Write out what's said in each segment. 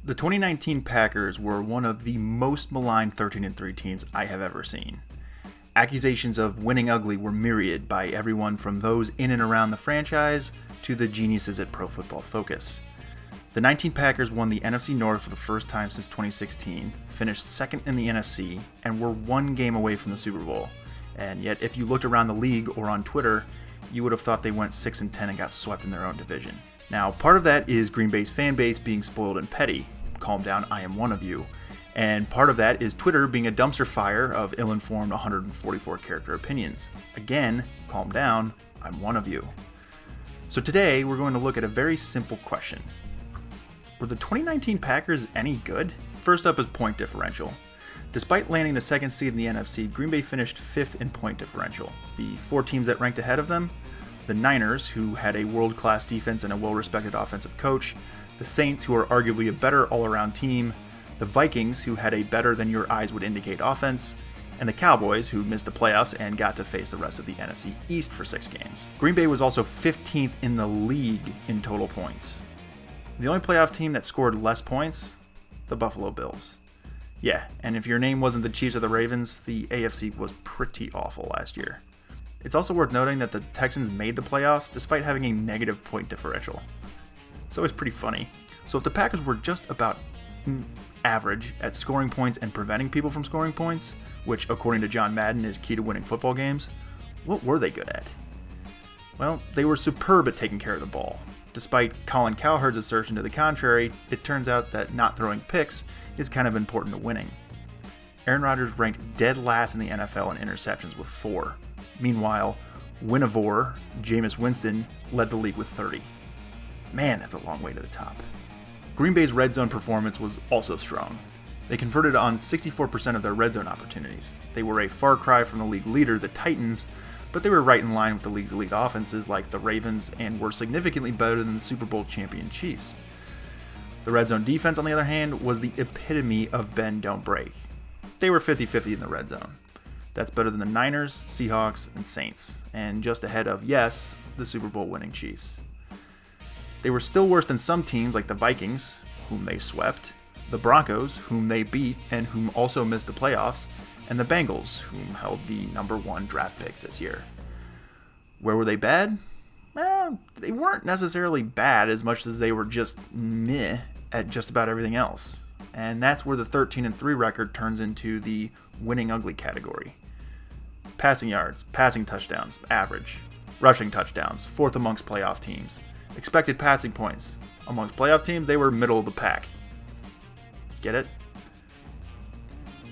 The 2019 Packers were one of the most maligned 13-3 teams I have ever seen. Accusations of winning ugly were myriad by everyone from those in and around the franchise to the geniuses at Pro Football Focus. The 19 Packers won the NFC North for the first time since 2016, finished second in the NFC, and were one game away from the Super Bowl. And yet, if you looked around the league or on Twitter, you would have thought they went 6-10 and got swept in their own division. Now, part of that is Green Bay's fan base being spoiled and petty. Calm down, I am one of you. And part of that is Twitter being a dumpster fire of ill-informed 144 character opinions. Again, calm down, I'm one of you. So today, we're going to look at a very simple question. Were the 2019 Packers any good? First up is point differential. Despite landing the second seed in the NFC, Green Bay finished 5th in point differential. The 4 teams that ranked ahead of them: the Niners, who had a world-class defense and a well-respected offensive coach; the Saints, who are arguably a better all-around team; the Vikings, who had a better than your eyes would indicate offense; and the Cowboys, who missed the playoffs and got to face the rest of the NFC East for 6 games. Green Bay was also 15th in the league in total points. The only playoff team that scored less points? The Buffalo Bills. Yeah, and if your name wasn't the Chiefs or the Ravens, the AFC was pretty awful last year. It's also worth noting that the Texans made the playoffs despite having a negative point differential. It's always pretty funny. So if the Packers were just about average at scoring points and preventing people from scoring points, which according to John Madden is key to winning football games, what were they good at? Well, they were superb at taking care of the ball. Despite Colin Cowherd's assertion to the contrary, it turns out that not throwing picks is kind of important to winning. Aaron Rodgers ranked dead last in the NFL in interceptions with 4. Meanwhile, Winovore, Jameis Winston, led the league with 30. Man, that's a long way to the top. Green Bay's red zone performance was also strong. They converted on 64% of their red zone opportunities. They were a far cry from the league leader, the Titans, but they were right in line with the league's elite offenses like the Ravens and were significantly better than the Super Bowl champion Chiefs. The red zone defense, on the other hand, was the epitome of bend, don't break. They were 50-50 in the red zone. That's better than the Niners, Seahawks, and Saints, and just ahead of, yes, the Super Bowl winning Chiefs. They were still worse than some teams like the Vikings, whom they swept, the Broncos, whom they beat and whom also missed the playoffs, and the Bengals, whom held the number 1 draft pick this year. Where were they bad? Well, they weren't necessarily bad as much as they were just meh at just about everything else. And that's where the 13-3 record turns into the winning ugly category. Passing yards, passing touchdowns, average. Rushing touchdowns, 4th amongst playoff teams. Expected passing points. Amongst playoff teams, they were middle of the pack. Get it?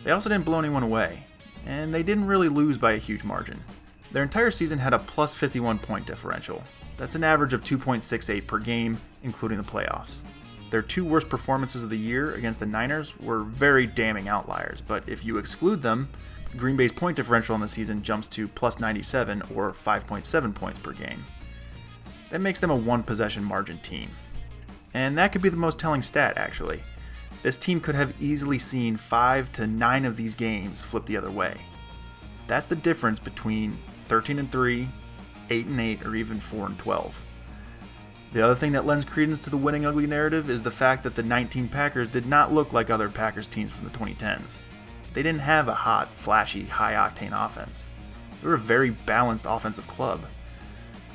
They also didn't blow anyone away, and they didn't really lose by a huge margin. Their entire season had a plus 51 point differential. That's an average of 2.68 per game, including the playoffs. Their 2 worst performances of the year against the Niners were very damning outliers, but if you exclude them, Green Bay's point differential in the season jumps to plus 97 or 5.7 points per game. That makes them a 1-possession margin team. And that could be the most telling stat, actually. This team could have easily seen 5 to 9 of these games flip the other way. That's the difference between 13-3, 8-8, or even 4-12. The other thing that lends credence to the winning ugly narrative is the fact that the 19 Packers did not look like other Packers teams from the 2010s. They didn't have a hot, flashy, high-octane offense. They were a very balanced offensive club.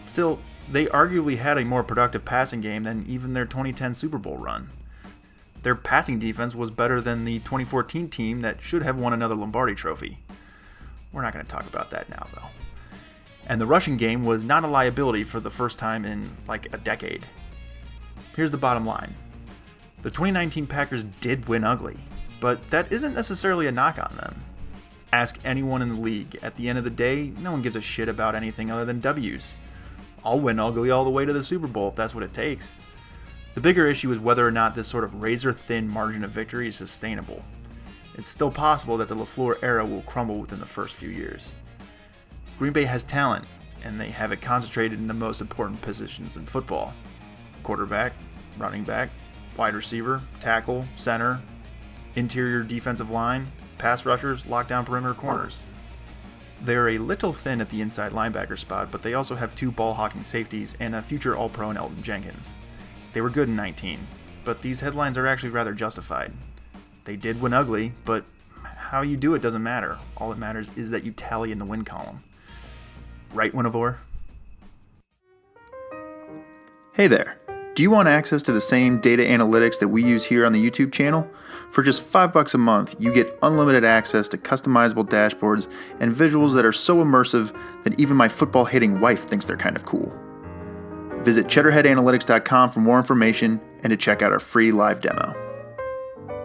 Still, they arguably had a more productive passing game than even their 2010 Super Bowl run. Their passing defense was better than the 2014 team that should have won another Lombardi trophy. We're not going to talk about that now, though. And the rushing game was not a liability for the first time in, like, a decade. Here's the bottom line. The 2019 Packers did win ugly, but that isn't necessarily a knock on them. Ask anyone in the league. At the end of the day, no one gives a shit about anything other than W's. I'll win ugly all the way to the Super Bowl if that's what it takes. The bigger issue is whether or not this sort of razor-thin margin of victory is sustainable. It's still possible that the LaFleur era will crumble within the first few years. Green Bay has talent, and they have it concentrated in the most important positions in football. Quarterback, running back, wide receiver, tackle, center, interior defensive line, pass rushers, lockdown perimeter corners. They're a little thin at the inside linebacker spot, but they also have 2 ball-hawking safeties and a future All-Pro in Elton Jenkins. They were good in 19, but these headlines are actually rather justified. They did win ugly, but how you do it doesn't matter. All that matters is that you tally in the win column. Right, Winivore? Hey there. Do you want access to the same data analytics that we use here on the YouTube channel? For just $5 a month, you get unlimited access to customizable dashboards and visuals that are so immersive that even my football-hating wife thinks they're kind of cool. Visit cheddarheadanalytics.com for more information and to check out our free live demo.